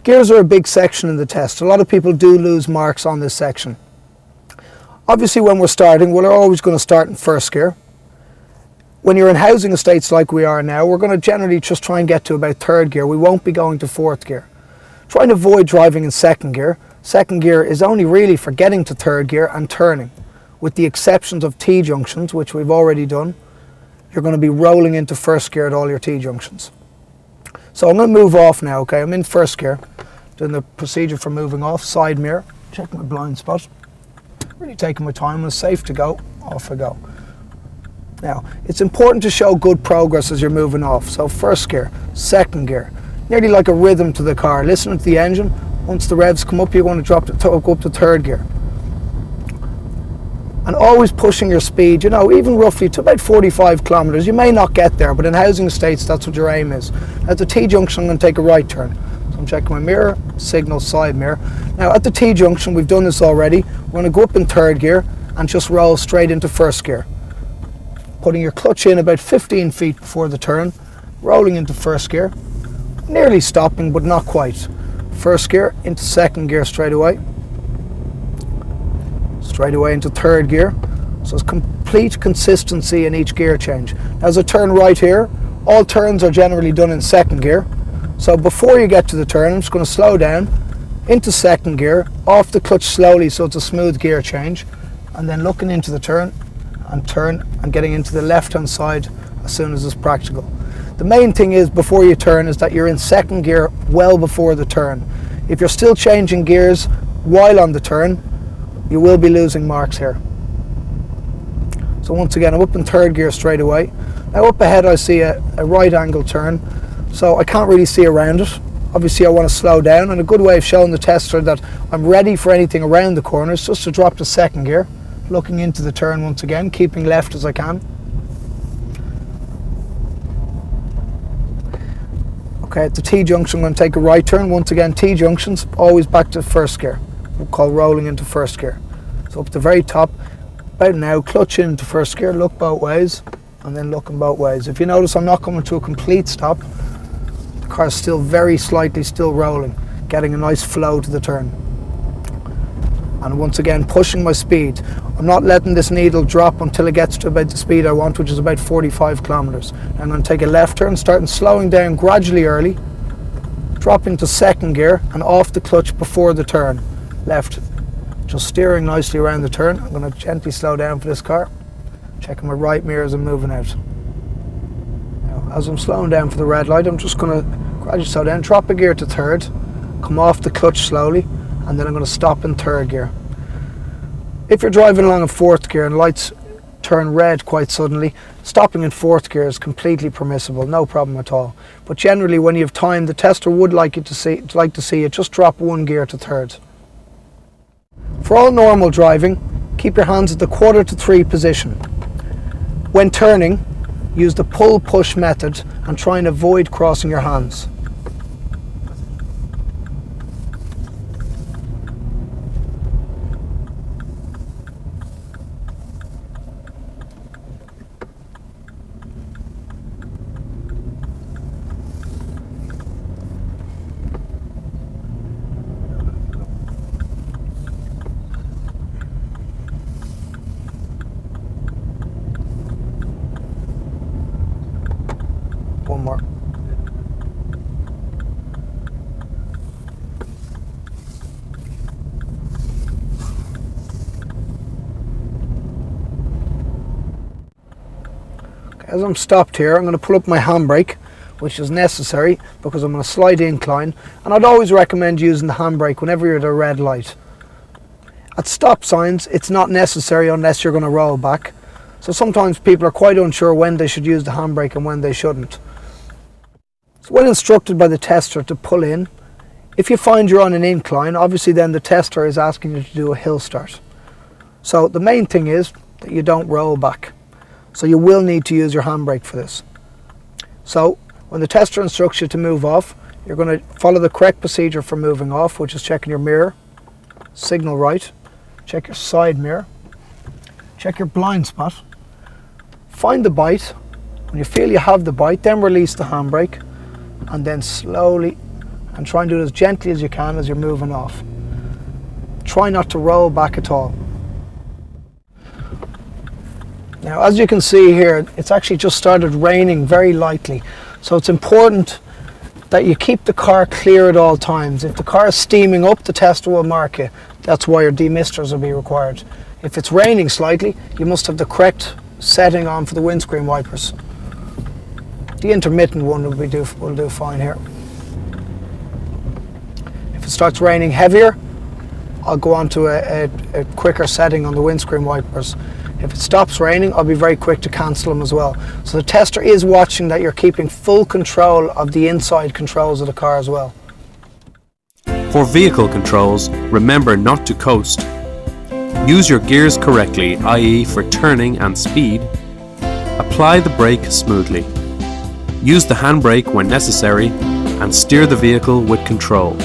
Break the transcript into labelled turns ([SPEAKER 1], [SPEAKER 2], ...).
[SPEAKER 1] Gears are a big section in the test. A lot of people do lose marks on this section. Obviously when we're starting, we're always going to start in first gear. When you're in housing estates like we are now, we're going to generally just try and get to about third gear. We won't be going to fourth gear. Try and avoid driving in second gear. Second gear is only really for getting to third gear and turning. With the exceptions of T-junctions, which we've already done, you're going to be rolling into first gear at all your T-junctions. So I'm going to move off now, okay? I'm in first gear, doing the procedure for moving off, side mirror, check my blind spot. Really taking my time, when it's safe to go, off I go. Now, it's important to show good progress as you're moving off. So first gear, second gear, nearly like a rhythm to the car. Listening to the engine, once the revs come up, you want to go up to third gear. And always pushing your speed, you know, even roughly to about 45 kilometers. You may not get there, but in housing estates, that's what your aim is. At the T-junction, I'm going to take a right turn. So I'm checking my mirror, signal, side mirror. Now at the T-junction, we've done this already. We're going to go up in third gear and just roll straight into first gear. Putting your clutch in about 15 feet before the turn, rolling into first gear, nearly stopping, but not quite. First gear into second gear straight away. Straight away into third gear. So it's complete consistency in each gear change. As I turn right here, all turns are generally done in second gear. So before you get to the turn, I'm just going to slow down into second gear, off the clutch slowly so it's a smooth gear change, and then looking into the turn and getting into the left hand side as soon as it's practical. The main thing is before you turn is that you're in second gear well before the turn. If you're still changing gears while on the turn, you will be losing marks here. So once again, I'm up in third gear straight away. Now up ahead I see a right angle turn, so I can't really see around it. Obviously I want to slow down, and a good way of showing the tester that I'm ready for anything around the corner is just to drop to second gear, looking into the turn once again, keeping left as I can. Okay, at the T-junction I'm going to take a right turn. Once again, T-junctions, always back to first gear. We'll call rolling into first gear. So up to the very top, about now, clutch into first gear, look both ways, and then looking both ways. If you notice, I'm not coming to a complete stop. The car's still very slightly still rolling, getting a nice flow to the turn. And once again, pushing my speed. I'm not letting this needle drop until it gets to about the speed I want, which is about 45 kilometers. I'm going to take a left turn, starting slowing down gradually early, dropping to second gear and off the clutch before the turn. Left, just steering nicely around the turn. I'm going to gently slow down for this car, checking my right mirror as I'm moving out. Now, as I'm slowing down for the red light, I'm just going to gradually slow down, drop a gear to third, come off the clutch slowly, and then I'm going to stop in third gear. If you're driving along in fourth gear and lights turn red quite suddenly, stopping in fourth gear is completely permissible, no problem at all. But generally when you have time, the tester would like to see you just drop one gear to third. For all normal driving, keep your hands at the 1/4 to 3 position. When turning, use the pull-push method and try and avoid crossing your hands. One more. Okay, as I'm stopped here, I'm going to pull up my handbrake, which is necessary because I'm on a slight incline, and I'd always recommend using the handbrake whenever you're at a red light. At stop signs, it's not necessary unless you're going to roll back. So sometimes people are quite unsure when they should use the handbrake and when they shouldn't. So when instructed by the tester to pull in, if you find you're on an incline, obviously then the tester is asking you to do a hill start. So the main thing is that you don't roll back. So you will need to use your handbrake for this. So when the tester instructs you to move off, you're going to follow the correct procedure for moving off, which is checking your mirror, signal right, check your side mirror, check your blind spot, find the bite. When you feel you have the bite, then release the handbrake, and then slowly and try and do it as gently as you can as you're moving off. Try not to roll back at all. Now, as you can see here, it's actually just started raining very lightly, so it's important that you keep the car clear at all times. If the car is steaming up, the tester will mark it. That's why your demisters will be required. If it's raining slightly, you must have the correct setting on for the windscreen wipers. The intermittent one will do fine here. If it starts raining heavier, I'll go on to a quicker setting on the windscreen wipers. If it stops raining, I'll be very quick to cancel them as well. So the tester is watching that you're keeping full control of the inside controls of the car as well.
[SPEAKER 2] For vehicle controls, remember not to coast. Use your gears correctly, i.e. for turning and speed. Apply the brake smoothly. Use the handbrake when necessary and steer the vehicle with control.